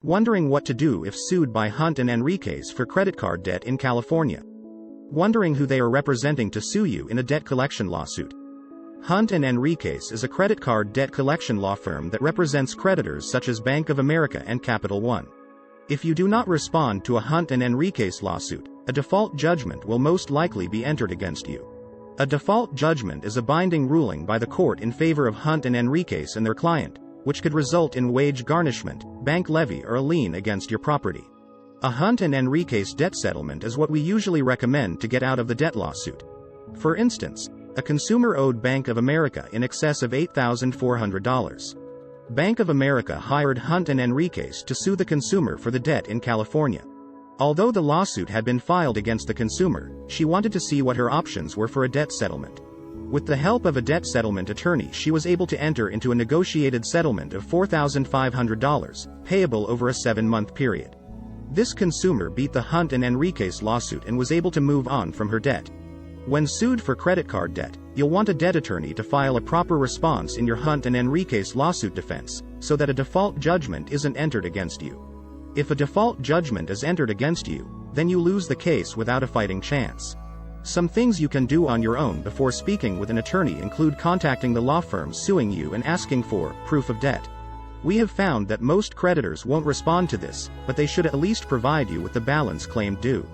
Wondering what to do if sued by Hunt and Henriques for credit card debt in California? Wondering who they are representing to sue you in a debt collection lawsuit? Hunt and Henriques is a credit card debt collection law firm that represents creditors such as Bank of America and Capital One. If you do not respond to a Hunt and Henriques lawsuit, a default judgment will most likely be entered against you. A default judgment is a binding ruling by the court in favor of Hunt and Henriques and their client, which could result in wage garnishment, bank levy or a lien against your property. A Hunt and Henriques debt settlement is what we usually recommend to get out of the debt lawsuit. For instance, a consumer owed Bank of America in excess of $8,400. Bank of America hired Hunt and Henriques to sue the consumer for the debt in California. Although the lawsuit had been filed against the consumer, she wanted to see what her options were for a debt settlement. With the help of a debt settlement attorney, she was able to enter into a negotiated settlement of $4,500, payable over a 7-month period. This consumer beat the Hunt and Henriques lawsuit and was able to move on from her debt. When sued for credit card debt, you'll want a debt attorney to file a proper response in your Hunt and Henriques lawsuit defense, so that a default judgment isn't entered against you. If a default judgment is entered against you, then you lose the case without a fighting chance. Some things you can do on your own before speaking with an attorney include contacting the law firm suing you and asking for proof of debt. We have found that most creditors won't respond to this, but they should at least provide you with the balance claimed due.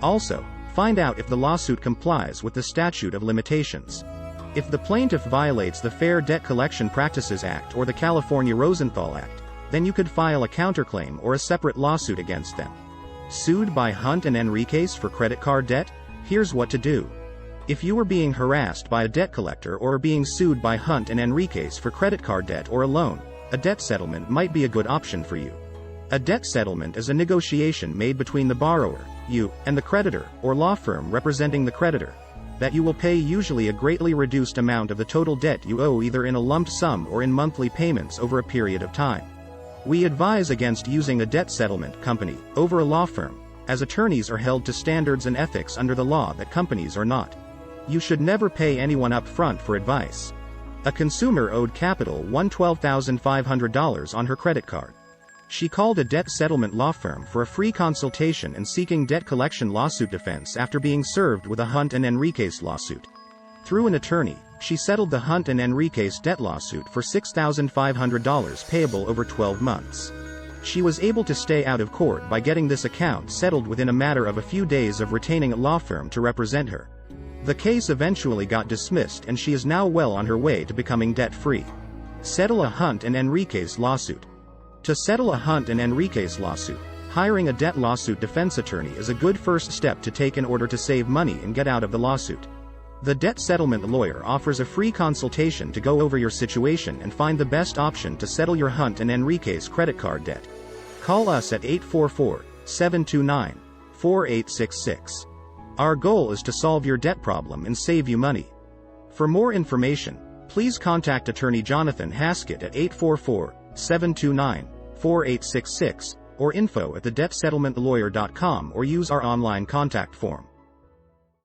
Also, find out if the lawsuit complies with the statute of limitations. If the plaintiff violates the Fair Debt Collection Practices Act or the California Rosenthal Act, then you could file a counterclaim or a separate lawsuit against them. Sued by Hunt and Henriques for credit card debt? Here's what to do. If you are being harassed by a debt collector or are being sued by Hunt and Henriques for credit card debt or a loan, a debt settlement might be a good option for you. A debt settlement is a negotiation made between the borrower, you, and the creditor, or law firm representing the creditor, that you will pay usually a greatly reduced amount of the total debt you owe either in a lump sum or in monthly payments over a period of time. We advise against using a debt settlement company over a law firm, as attorneys are held to standards and ethics under the law that companies are not. You should never pay anyone up front for advice. A consumer owed Capital One $12,500 on her credit card. She called a debt settlement law firm for a free consultation and seeking debt collection lawsuit defense after being served with a Hunt and Henriques lawsuit. Through an attorney, she settled the Hunt and Henriques debt lawsuit for $6,500 payable over 12 months. She was able to stay out of court by getting this account settled within a matter of a few days of retaining a law firm to represent her. The case eventually got dismissed and she is now well on her way to becoming debt-free. Settle a Hunt and Henriques lawsuit. To settle a Hunt and Henriques lawsuit, hiring a debt lawsuit defense attorney is a good first step to take in order to save money and get out of the lawsuit. The debt settlement lawyer offers a free consultation to go over your situation and find the best option to settle your Hunt and Henriques credit card debt. Call us at 844-729-4866. Our goal is to solve your debt problem and save you money. For more information, please contact attorney Jonathan Haskett at 844-729-4866 or info@thedebtsettlementlawyer.com or use our online contact form.